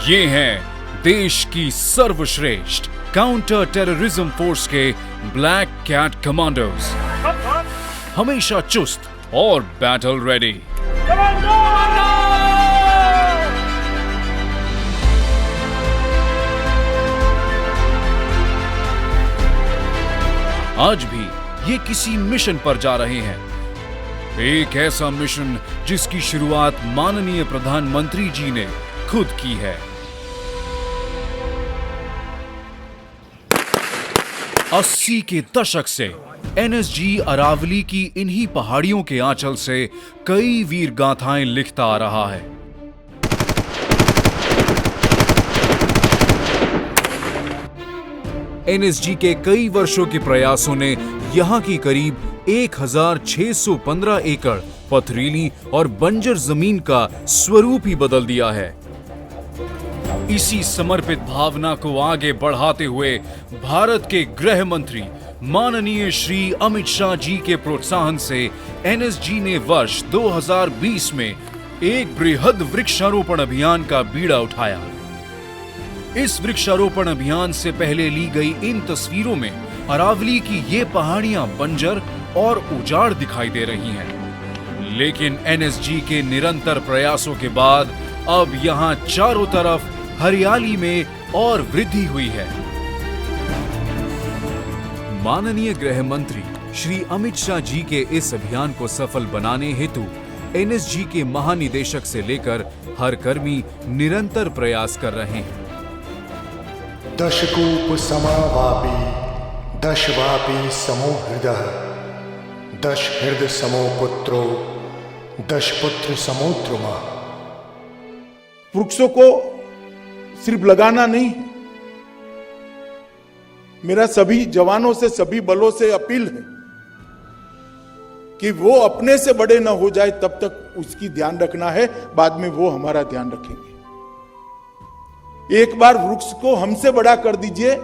ये हैं देश की सर्वश्रेष्ठ काउंटर टेररिज्म फोर्स के ब्लैक कैट कमांडोज, हमेशा चुस्त और बैटल रेडी। आज भी ये किसी मिशन पर जा रहे हैं, एक ऐसा मिशन जिसकी शुरुआत माननीय प्रधानमंत्री जी ने खुद की है। 80 के दशक से एनएसजी अरावली की इन्हीं पहाड़ियों के आंचल से कई वीर गाथाएं लिखता आ रहा है। एनएसजी के कई वर्षों के प्रयासों ने यहां की करीब 1615 एकड़ पथरीली और बंजर जमीन का स्वरूप ही बदल दिया है। इसी समर्पित भावना को आगे बढ़ाते हुए भारत के गृह मंत्री माननीय श्री अमित शाह जी के प्रोत्साहन से एनएसजी ने वर्ष 2020 में एक बृहद वृक्षारोपण अभियान का बीड़ा उठाया। इस वृक्षारोपण अभियान से पहले ली गई इन तस्वीरों में अरावली की ये पहाड़ियां बंजर और उजाड़ दिखाई दे रही हैं। लेकिन एनएसजी के निरंतर प्रयासों के बाद अब यहां चारों तरफ हरियाली में और वृद्धि हुई है। माननीय गृह मंत्री श्री अमित शाह जी के इस अभियान को सफल बनाने हेतु एनएसजी के महानिदेशक से लेकर हर कर्मी निरंतर प्रयास कर रहे हैं। दशकूप समावापी दशवापी समो हृदय दश हृदय समो पुत्रो दश पुत्र समो द्रुमा। वृक्षों को सिर्फ लगाना नहीं, मेरा सभी जवानों से सभी बलों से अपील है कि वो अपने से बड़े न हो जाए तब तक उसकी ध्यान रखना है, बाद में वो हमारा ध्यान रखेंगे। एक बार वृक्ष को हमसे बड़ा कर दीजिए,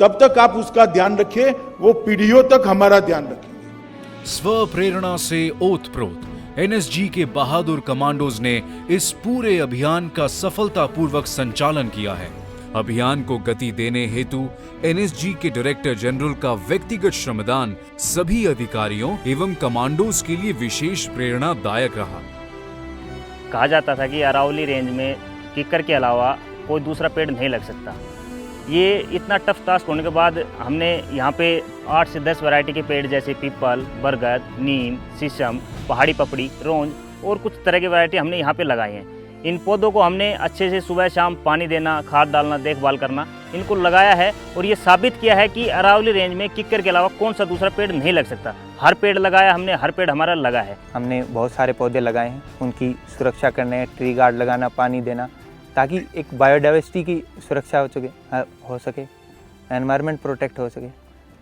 तब तक आप उसका ध्यान रखिए, वो पीढ़ियों तक हमारा ध्यान रखेंगे। स्व प्रेरणा से ओतप्रोत एनएसजी के बहादुर कमांडोज ने इस पूरे अभियान का सफलतापूर्वक संचालन किया है। अभियान को गति देने हेतु एनएसजी के डायरेक्टर जनरल का व्यक्तिगत श्रमदान सभी अधिकारियों एवं कमांडोज के लिए विशेष प्रेरणादायक रहा। कहा जाता था कि अरावली रेंज में किक्कर के अलावा कोई दूसरा पेड़ नहीं लग सकता। ये इतना टफ टास्क होने के बाद हमने यहाँ पे 8 से 10 वैरायटी के पेड़ जैसे पीपल, बरगद, नीम, शीशम, पहाड़ी पपड़ी, रोंज और कुछ तरह की वैरायटी हमने यहाँ पे लगाई हैं। इन पौधों को हमने अच्छे से सुबह शाम पानी देना, खाद डालना, देखभाल करना, इनको लगाया है और ये साबित किया है कि अरावली रेंज में किक्कर के अलावा कौन सा दूसरा पेड़ नहीं लग सकता। हर पेड़ लगाया हमने, हर पेड़ हमारा लगा है। हमने बहुत सारे पौधे लगाए हैं, उनकी सुरक्षा करने, ट्री गार्ड लगाना, पानी देना, ताकि एक बायोडाइवर्सिटी की सुरक्षा हो सके, एनवायरनमेंट प्रोटेक्ट हो सके।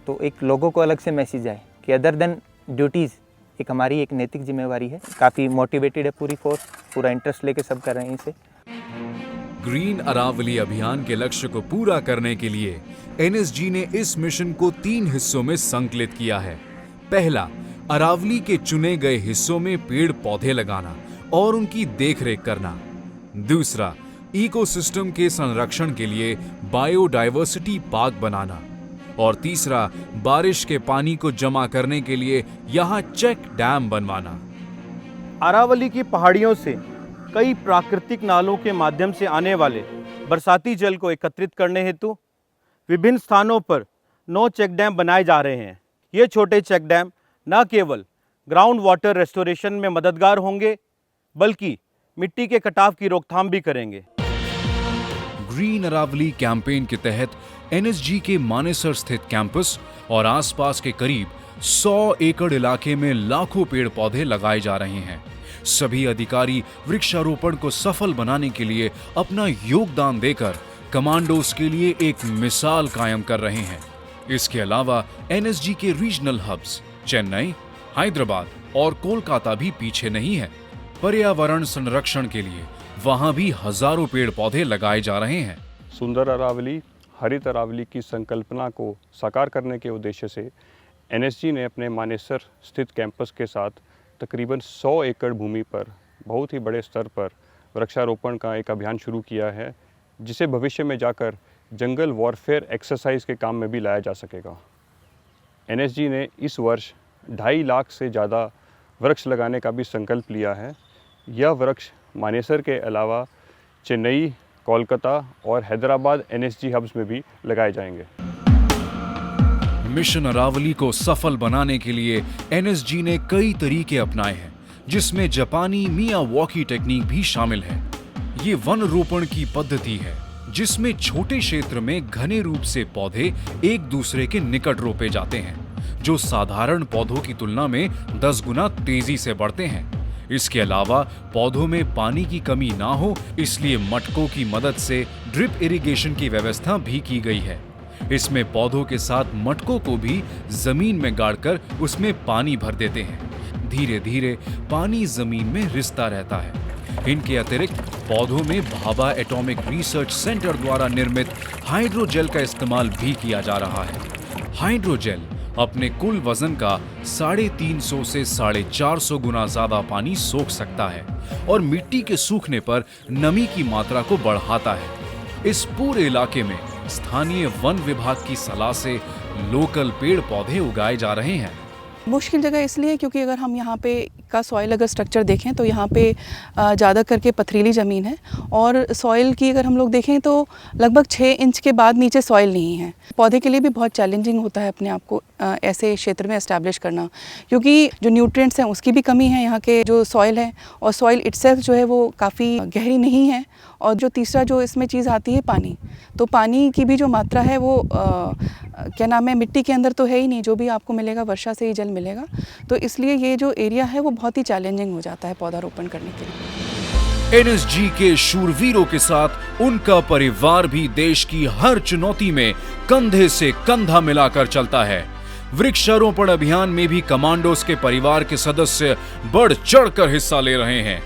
तो एक लोगों को अलग से मैसेज आए कि अदर देन ड्यूटीज़ एक हमारी एक नैतिक जिम्मेवारी है। काफ़ी मोटिवेटेड है पूरी फोर्स, पूरा इंटरेस्ट लेके सब कर रहे हैं इसे। ग्रीन अरावली अभियान के लक्ष्य को पूरा करने के लिए एनएसजी ने इस मिशन को 3 हिस्सों में संकलित किया है। पहला, अरावली के चुने गए हिस्सों में पेड़ पौधे लगाना और उनकी देखरेख करना। दूसरा, इकोसिस्टम के संरक्षण के लिए बायोडाइवर्सिटी पार्क बनाना। और तीसरा, बारिश के पानी को जमा करने के लिए यहाँ चेक डैम बनवाना। अरावली की पहाड़ियों से कई प्राकृतिक नालों के माध्यम से आने वाले बरसाती जल को एकत्रित करने हेतु विभिन्न स्थानों पर 9 चेक डैम बनाए जा रहे हैं। ये छोटे चेक डैम न केवल ग्राउंड वाटर रेस्टोरेशन में मददगार होंगे, बल्कि मिट्टी के कटाव की रोकथाम भी करेंगे। ग्रीन अरावली कैंपेन के तहत एनएसजी के मानेसर स्थित कैंपस और आसपास के करीब 100 एकड़ इलाके में लाखों पेड़ पौधे लगाए जा रहे हैं। सभी अधिकारी वृक्षारोपण को सफल बनाने के लिए अपना योगदान देकर कमांडोज के लिए एक मिसाल कायम कर रहे हैं। इसके अलावा एनएसजी के रीजनल हब्स चेन्नई, हैदराबाद और कोलकाता भी पीछे नहीं है। पर्यावरण संरक्षण के लिए वहां भी हजारों पेड़ पौधे लगाए जा रहे हैं। सुंदर अरावली, हरित अरावली की संकल्पना को साकार करने के उद्देश्य से एनएसजी ने अपने मानेसर स्थित कैंपस के साथ तकरीबन 100 एकड़ भूमि पर बहुत ही बड़े स्तर पर वृक्षारोपण का एक अभियान शुरू किया है। जिसे भविष्य में जाकर जंगल वॉरफेयर एक्सरसाइज के काम में भी लाया जा सकेगा। एनएसजी ने इस वर्ष 2.5 लाख से ज़्यादा वृक्ष लगाने का भी संकल्प लिया है। यह वृक्ष मानेसर के अलावा चेन्नई, कोलकाता और हैदराबाद एनएसजी हब्स में भी लगाए जाएंगे। मिशन अरावली को सफल बनाने के लिए एनएसजी ने कई तरीके अपनाए हैं, जिसमें जापानी मियावाकी टेक्निक भी शामिल है। ये वन रोपण की पद्धति है जिसमें छोटे क्षेत्र में घने रूप से पौधे एक दूसरे के निकट रोपे जाते हैं, जो साधारण पौधों की तुलना में 10 गुना तेजी से बढ़ते हैं। इसके अलावा पौधों में पानी की कमी ना हो, इसलिए मटकों की मदद से ड्रिप इरिगेशन की व्यवस्था भी की गई है। इसमें पौधों के साथ मटकों को भी जमीन में गाड़कर उसमें पानी भर देते हैं। धीरे धीरे पानी जमीन में रिसता रहता है। इनके अतिरिक्त पौधों में भाभा एटॉमिक रिसर्च सेंटर द्वारा निर्मित हाइड्रोजेल का इस्तेमाल भी किया जा रहा है। हाइड्रोजेल अपने कुल वजन का 350 से 450 गुना ज्यादा पानी सोख सकता है और मिट्टी के सूखने पर नमी की मात्रा को बढ़ाता है। इस पूरे इलाके में स्थानीय वन विभाग की सलाह से लोकल पेड़ पौधे उगाए जा रहे हैं। मुश्किल जगह इसलिए क्योंकि अगर हम यहाँ पे का सॉइल अगर स्ट्रक्चर देखें तो यहाँ पे ज़्यादा करके पथरीली ज़मीन है और सॉइल की अगर हम लोग देखें तो लगभग 6 इंच के बाद नीचे सॉइल नहीं है। पौधे के लिए भी बहुत चैलेंजिंग होता है अपने आप को ऐसे क्षेत्र में एस्टैब्लिश करना, क्योंकि जो न्यूट्रिएंट्स हैं उसकी भी कमी है यहाँ के जो सॉइल है, और सॉइल इटसेल्फ जो है वो काफ़ी गहरी नहीं है। और जो तीसरा जो इसमें चीज़ आती है पानी, तो पानी की भी जो मात्रा है वो क्या नाम है, मिट्टी के अंदर तो है ही नहीं, जो भी आपको मिलेगा वर्षा से ही जल मिलेगा। तो इसलिए ये जो एरिया है वो बहुत ही चैलेंजिंग हो जाता है पौधारोपण करने के लिए। एनएसजी के शूरवीरों के साथ उनका परिवार भी देश की हर चुनौती में कंधे से कंधा मिलाकर चलता है। वृक्षारोपण अभियान में भी कमांडोज के परिवार के सदस्य बढ़ चढ़कर हिस्सा ले रहे हैं।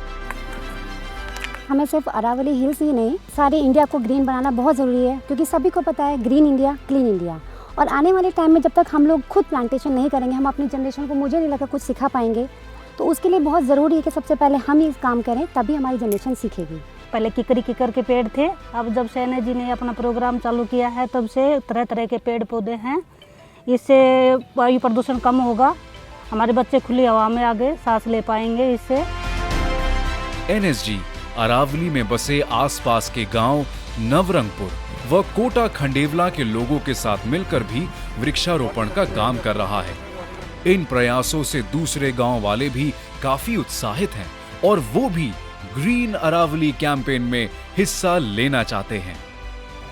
हमें सिर्फ अरावली हिल्स ही नहीं, सारे इंडिया को ग्रीन बनाना बहुत ज़रूरी है, क्योंकि सभी को पता है ग्रीन इंडिया क्लीन इंडिया। और आने वाले टाइम में जब तक हम लोग खुद प्लांटेशन नहीं करेंगे, हम अपनी जनरेशन को मुझे नहीं लगता कुछ सिखा पाएंगे। तो उसके लिए बहुत ज़रूरी है कि सबसे पहले हम ही काम करें, तभी हमारी जनरेशन सीखेगी। पहले किकर के पेड़ थे, अब जब से एनएसजी ने अपना प्रोग्राम चालू किया है तब से तरह तरह के पेड़ पौधे हैं। इससे वायु प्रदूषण कम होगा, हमारे बच्चे खुली हवा में आगे सांस ले पाएंगे इससे। एनएसजी अरावली में बसे आसपास के गांव नवरंगपुर व कोटा खंडेवला के लोगों के साथ मिलकर भी वृक्षारोपण का काम कर रहा है। इन प्रयासों से दूसरे गांव वाले भी काफी उत्साहित हैं और वो भी ग्रीन अरावली कैंपेन में हिस्सा लेना चाहते हैं।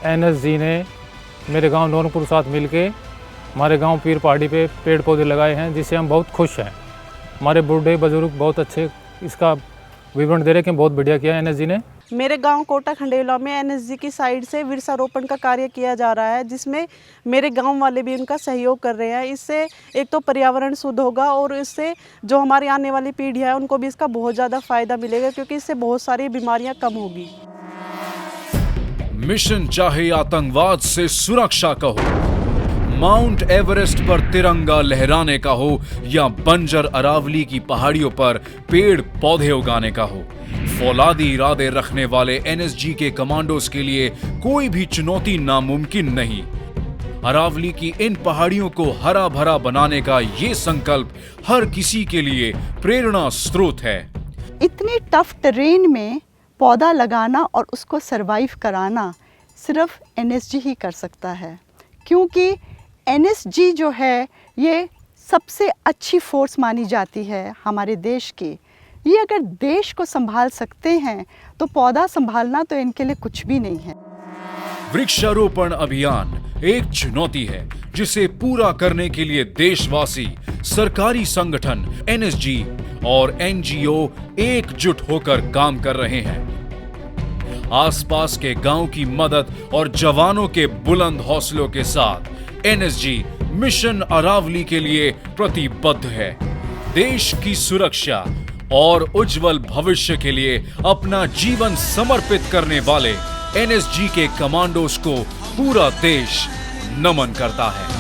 एनएसजी ने मेरे गांव नवरंगपुर के साथ मिलके हमारे गांव पीर पहाड़ी पे पेड़ पौधे लगाए हैं, जिससे हम बहुत खुश हैं। हमारे बूढ़े बुजुर्ग बहुत अच्छे इसका विवरण दे रहे कि बहुत बढ़िया किया एनएसजी ने। मेरे गांव कोटा खंडेवला में एनएसजी की साइड से वृक्षारोपण का कार्य किया जा रहा है, जिसमें मेरे गांव वाले भी उनका सहयोग कर रहे हैं। इससे एक तो पर्यावरण शुद्ध होगा और इससे जो हमारी आने वाली पीढ़ियां है उनको भी इसका बहुत ज़्यादा फायदा मिलेगा, क्योंकि इससे बहुत सारी बीमारियां कम होगी। मिशन चाहे आतंकवाद से सुरक्षा का हो, माउंट एवरेस्ट पर तिरंगा लहराने का हो या बंजर अरावली की पहाड़ियों पर पेड़ पौधे उगाने का हो, फौलादी इरादे रखने वाले एनएसजी के कमांडोज के लिए कोई भी चुनौती नामुमकिन नहीं। अरावली की इन पहाड़ियों को हरा भरा बनाने का ये संकल्प हर किसी के लिए प्रेरणा स्रोत है। इतनी टफ टेरेन में पौधा लगाना और उसको सरवाइव कराना सिर्फ एनएसजी ही कर सकता है, क्योंकि एनएसजी जो है ये सबसे अच्छी फोर्स मानी जाती है हमारे देश की। ये अगर देश को संभाल सकते हैं तो पौधा संभालना तो इनके लिए कुछ भी नहीं है। वृक्षारोपण अभियान एक चुनौती है जिसे पूरा करने के लिए देशवासी, सरकारी संगठन, एनएसजी और एनजीओ एकजुट होकर काम कर रहे हैं। आसपास के गांव की मदद और जवानों के बुलंद हौसलों के साथ एनएसजी मिशन अरावली के लिए प्रतिबद्ध है। देश की सुरक्षा और उज्जवल भविष्य के लिए अपना जीवन समर्पित करने वाले एनएसजी के कमांडोज को पूरा देश नमन करता है।